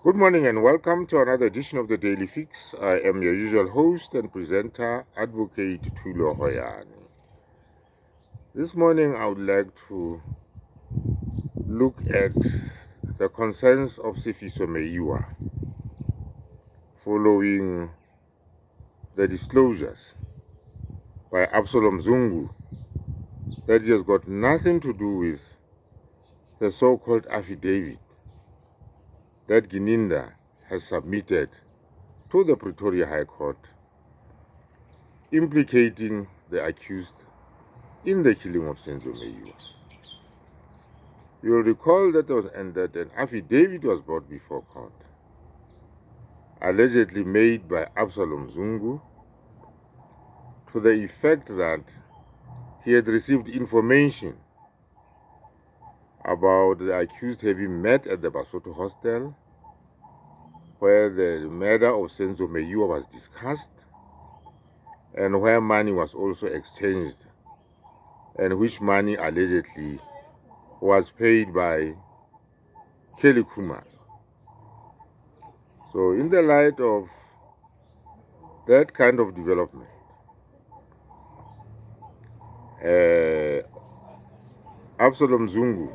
Good morning and welcome to another edition of the Daily Fix. I am your usual host and presenter, Advocate Tulo Hoyani. This morning I would like to look at the concerns of Sifiso Meyiwa following the disclosures by Absalom Zungu that he has got nothing to do with the so-called affidavit that Gininda has submitted to the Pretoria High Court implicating the accused in the killing of Senzo Meyiwa. You will recall that an affidavit was brought before court, allegedly made by Absalom Zungu, to the effect that he had received information about the accused having met at the Basotho hostel, where the murder of Senzo Meyiwa was discussed, and where money was also exchanged, and which money allegedly was paid by Kelly Kumar. So in the light of that kind of development, Absalom Zungu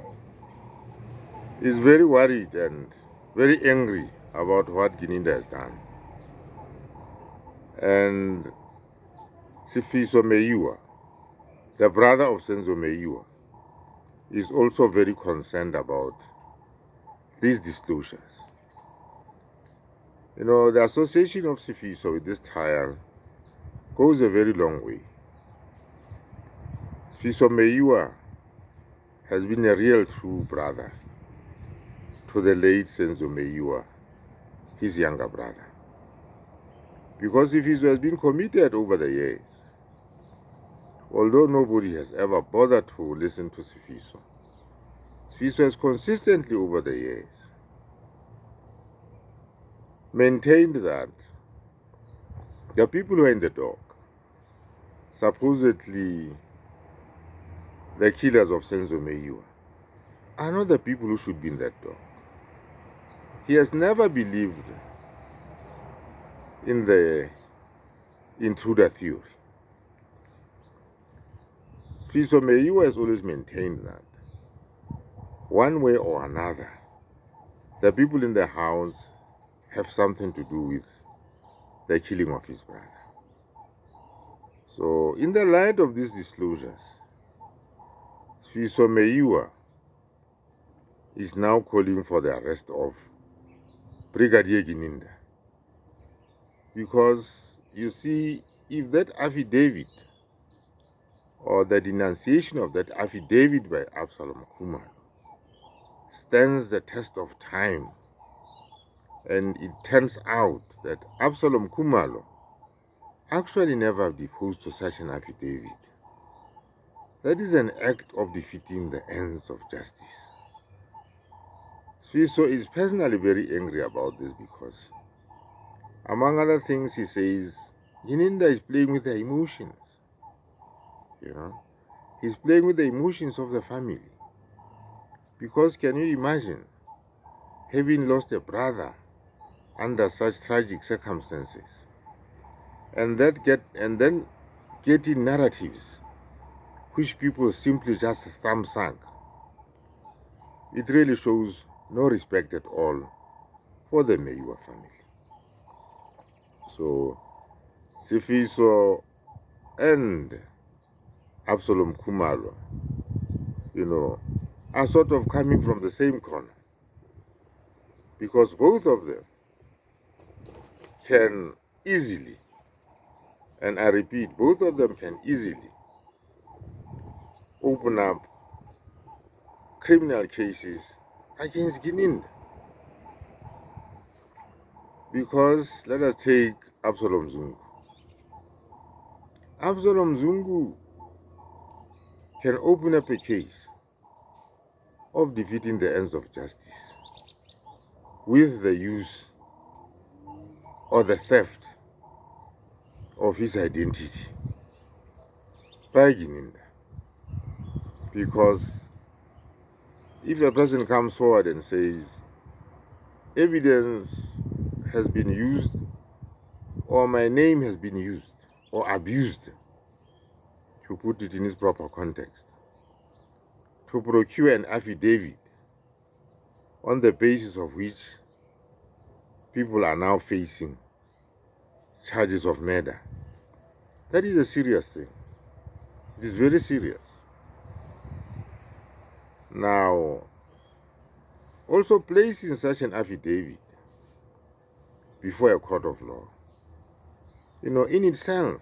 is very worried and very angry about what Gininda has done. And Sifiso Meyiwa, the brother of Senzo Meyiwa, is also very concerned about these disclosures. You know, the association of Sifiso with this trial goes a very long way. Sifiso Meyiwa has been a real true brother to the late Senzo Meyiwa, his younger brother. Because Sifiso has been committed over the years, although nobody has ever bothered to listen to Sifiso. Sifiso has consistently over the years maintained that the people who are in the dock, supposedly the killers of Senzo Meyiwa, are not the people who should be in that dock. He has never believed in the intruder theory. Sifiso Meyiwa has always maintained that one way or another, the people in the house have something to do with the killing of his brother. So in the light of these disclosures, Sifiso Meyiwa is now calling for the arrest of Brigadier Gininda. Because, you see, if that affidavit or the denunciation of that affidavit by Absalom Kumalo stands the test of time, and it turns out that Absalom Kumalo actually never deposed to such an affidavit, that is an act of defeating the ends of justice. Sifiso is personally very angry about this because, among other things, he says Gininda is playing with the emotions. You know, he's playing with the emotions of the family. Because can you imagine having lost a brother under such tragic circumstances, and then getting narratives which people simply just thumb sunk? It really shows no respect at all for the Meyiwa family. So Sifiso and Absalom Kumalo, are sort of coming from the same corner, because both of them can easily, and I repeat, both of them can easily open up criminal cases against Gininda. Because let us take Absalom Zungu. Absalom Zungu can open up a case of defeating the ends of justice with the use or the theft of his identity by Gininda. Because if the person comes forward and says, evidence has been used, or my name has been used or abused, to put it in its proper context, to procure an affidavit on the basis of which people are now facing charges of murder. That is a serious thing. It is very serious. Now, also placing such an affidavit before a court of law, in itself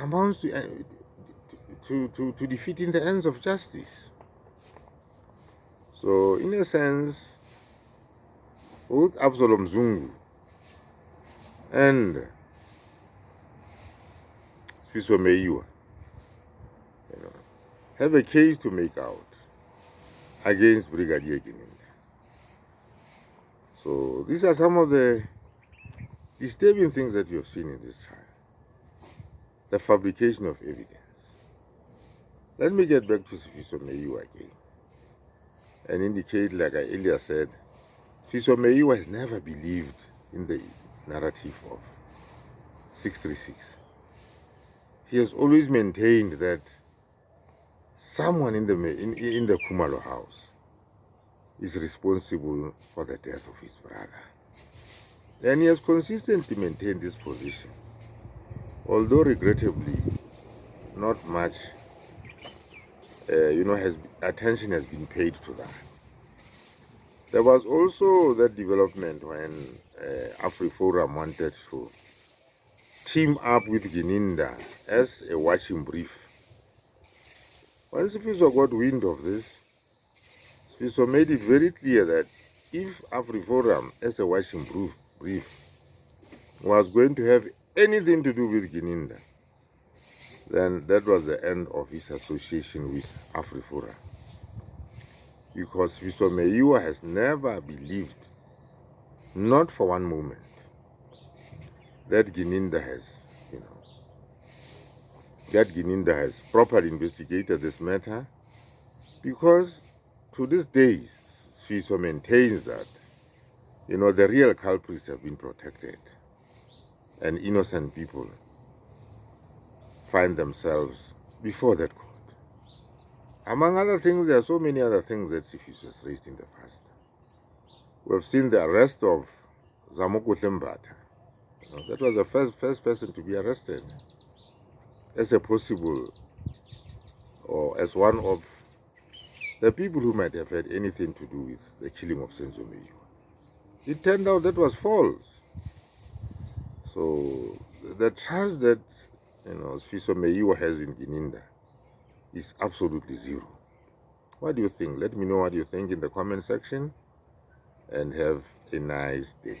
amounts to defeating the ends of justice. So, in a sense, both Absalom Zungu and Sifiso Meyiwa have a case to make out against Brigadier Gininda. So these are some of the disturbing things that you have seen in this trial. The fabrication of evidence. Let me get back to Sifiso Meyiwa again and indicate, like I earlier said, Sifiso Meyiwa has never believed in the narrative of 636. He has always maintained that someone in the Khumalo house is responsible for the death of his brother. And he has consistently maintained this position, although regrettably not much attention has been paid to that. There was also that development when AfriForum wanted to team up with Gininda as a watching brief. When Sifiso got wind of this, Sifiso made it very clear that if AfriForum as a watching brief was going to have anything to do with Gininda, then that was the end of his association with AfriForum. Because Sifiso Meyiwa has never believed, not for one moment, that Gininda has properly investigated this matter, because to this day, Sifiso maintains that, the real culprits have been protected and innocent people find themselves before that court. Among other things, there are so many other things that Sifiso has raised in the past. We have seen the arrest of Zamuku Tlembata. That was the first person to be arrested as a possible, or as one of the people who might have had anything to do with the killing of Senzo Meyiwa. It turned out that was false. So the trust that Sifiso Meyiwa has in Gininda is absolutely zero. What do you think? Let me know what you think in the comment section, and have a nice day.